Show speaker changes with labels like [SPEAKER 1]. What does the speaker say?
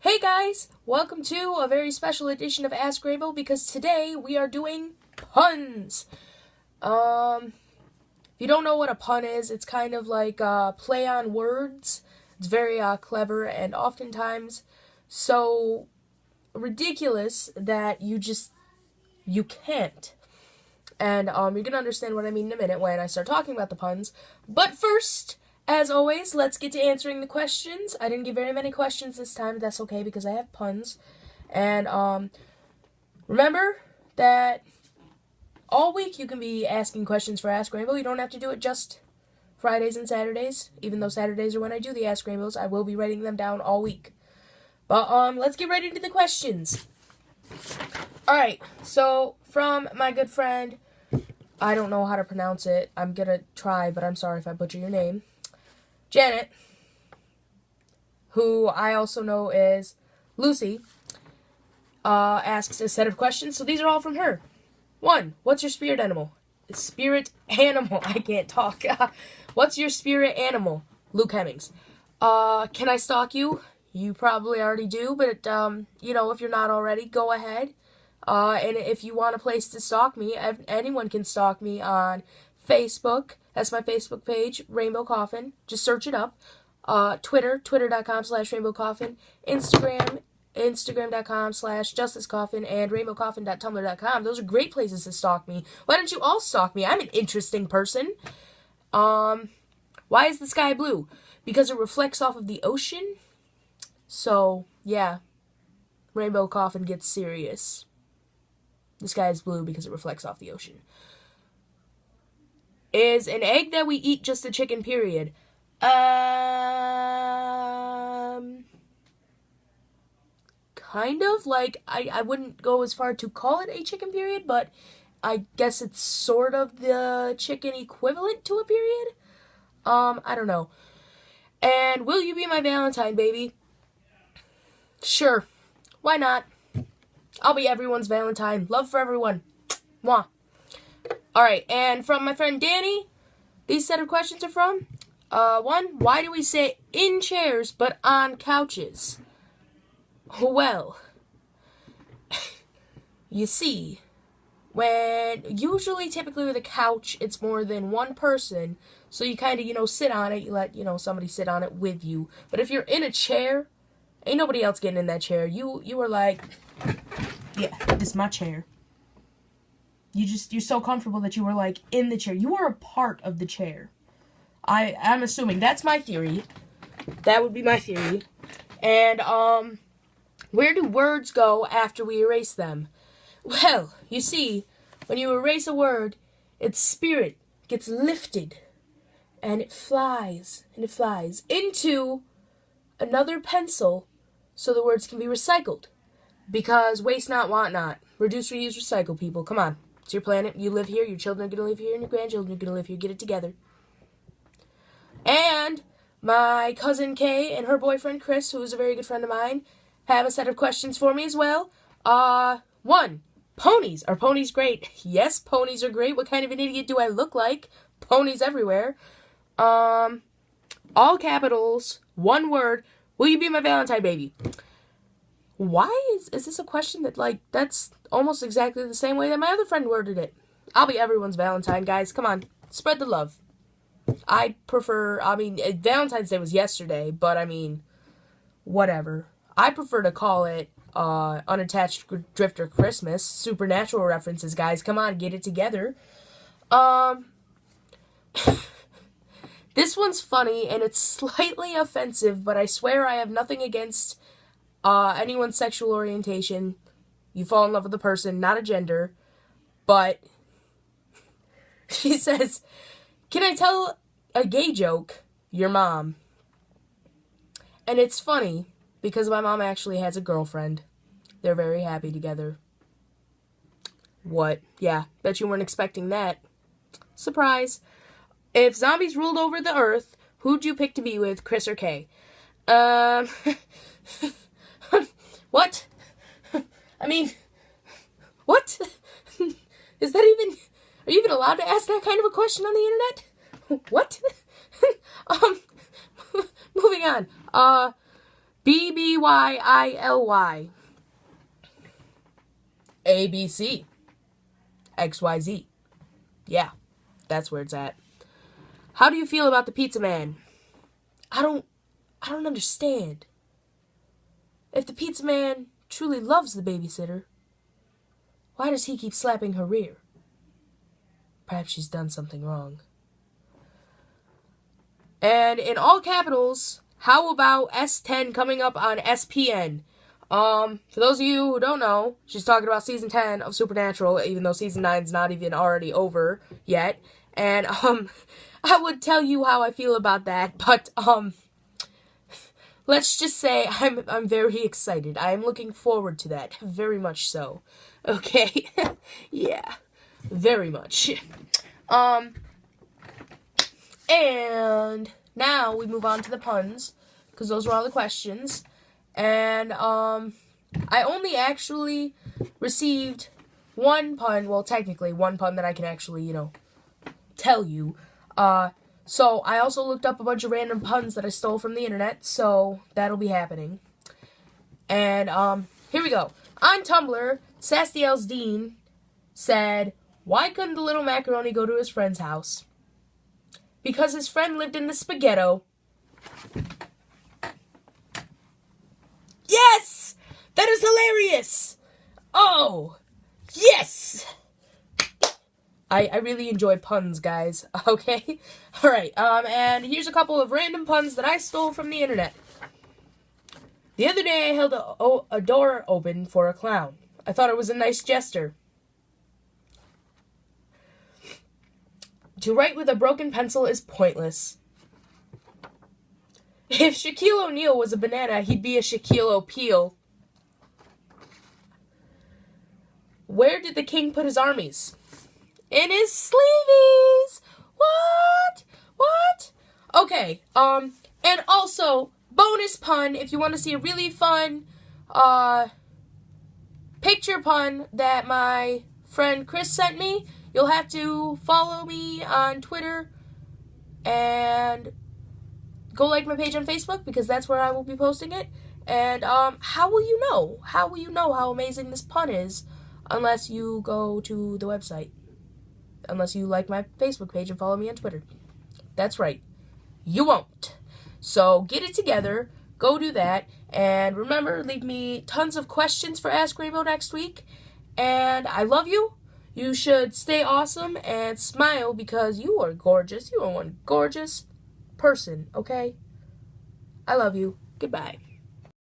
[SPEAKER 1] Hey guys, welcome to a very special edition of Ask Rainbow because today we are doing puns. If you don't know what a pun is, it's kind of like play on words. It's very clever and oftentimes so ridiculous that you can't. And you're gonna understand what I mean in a minute when I start talking about the puns. But first, as always, let's get to answering the questions. I didn't get very many questions this time, but that's okay because I have puns. And remember that all week you can be asking questions for Ask Rainbow. You don't have to do it just Fridays and Saturdays. Even though Saturdays are when I do the Ask Rainbows, I will be writing them down all week. But let's get right into the questions. Alright, so from my good friend, I don't know how to pronounce it. I'm gonna try, but I'm sorry if I butcher your name. Janet, who I also know as Lucy, asks a set of questions. So these are all from her. 1. What's your spirit animal? Spirit animal. I can't talk. What's your spirit animal? Luke Hemmings. Can I stalk you? You probably already do, but, if you're not already, go ahead. And if you want a place to stalk me, anyone can stalk me on Facebook. That's my Facebook page, Rainbow Coffin. Just search it up. Twitter, twitter.com/Rainbow Coffin. Instagram, Instagram.com/Justice Coffin. And rainbowcoffin.tumblr.com. Those are great places to stalk me. Why don't you all stalk me? I'm an interesting person. Why is the sky blue? Because it reflects off of the ocean. So, yeah. Rainbow Coffin gets serious. The sky is blue because it reflects off the ocean. Is an egg that we eat just a chicken, period? Kind of. Like, I wouldn't go as far to call it a chicken, period, but I guess it's sort of the chicken equivalent to a period? I don't know. And will you be my Valentine, baby? Sure. Why not? I'll be everyone's Valentine. Love for everyone. Mwah. Alright, and from my friend Danny, these set of questions are from, 1, why do we sit in chairs but on couches? Well, you see, typically with a couch, it's more than one person, so you kind of, sit on it, you let, somebody sit on it with you. But if you're in a chair, ain't nobody else getting in that chair. You are like, yeah, this is my chair. You're so comfortable that you were, like, in the chair. You were a part of the chair. I'm assuming. That's my theory. That would be my theory. And, where do words go after we erase them? Well, you see, when you erase a word, its spirit gets lifted. And it flies into another pencil so the words can be recycled. Because waste not, want not. Reduce, reuse, recycle, people. Come on. It's your planet. You live here. Your children are going to live here. And your grandchildren are going to live here. Get it together. And my cousin Kay and her boyfriend Chris, who is a very good friend of mine, have a set of questions for me as well. 1. Ponies. Are ponies great? Yes, ponies are great. What kind of an idiot do I look like? Ponies everywhere. All capitals. One word. Will you be my Valentine, baby? Why is this a question that, that's almost exactly the same way that my other friend worded it? I'll be everyone's Valentine, guys. Come on. Spread the love. Valentine's Day was yesterday, but, whatever. I prefer to call it, Unattached Drifter Christmas. Supernatural references, guys. Come on, get it together. This one's funny, and it's slightly offensive, but I swear I have nothing against anyone's sexual orientation. You fall in love with a person, not a gender. But she says, can I tell a gay joke? Your mom. And it's funny because my mom actually has a girlfriend. They're very happy together. What? Yeah, bet you weren't expecting that. Surprise. If zombies ruled over the earth, who'd you pick to be with, Chris or Kay? What? What? Is that even... Are you even allowed to ask that kind of a question on the internet? What? Moving on. BBYILY. ABC. XYZ. Yeah, that's where it's at. How do you feel about the pizza man? I don't understand. If the pizza man truly loves the babysitter, why does he keep slapping her rear? Perhaps she's done something wrong. And in all capitals, how about S10 coming up on SPN? For those of you who don't know, she's talking about season 10 of Supernatural, even though season 9's not even already over yet. And, I would tell you how I feel about that, but, let's just say I'm very excited. I am looking forward to that, very much so. Okay? Yeah, very much. And now we move on to the puns, because those were all the questions. And, I only actually received one pun, well, technically, one pun that I can actually, tell you. So I also looked up a bunch of random puns that I stole from the internet, so that'll be happening. And, here we go. On Tumblr, Sastiel's Dean said, why couldn't the little macaroni go to his friend's house? Because his friend lived in the spaghetto. Yes! That is hilarious! Oh! Yes! I really enjoy puns, guys. Okay? Alright, and here's a couple of random puns that I stole from the internet. The other day I held a door open for a clown. I thought it was a nice gesture. To write with a broken pencil is pointless. If Shaquille O'Neal was a banana, he'd be a Shaquille O'Peel. Where did the king put his armies? In his sleeveys! What? Okay, and also, bonus pun, if you want to see a really fun, picture pun that my friend Chris sent me, you'll have to follow me on Twitter and go like my page on Facebook, because that's where I will be posting it. And, how will you know? How will you know how amazing this pun is unless you go to the website? Unless you like my Facebook page and follow me on Twitter. That's right. You won't. So get it together. Go do that. And remember, leave me tons of questions for Ask Rainbow next week. And I love you. You should stay awesome and smile, because you are gorgeous. You are one gorgeous person, okay? I love you. Goodbye.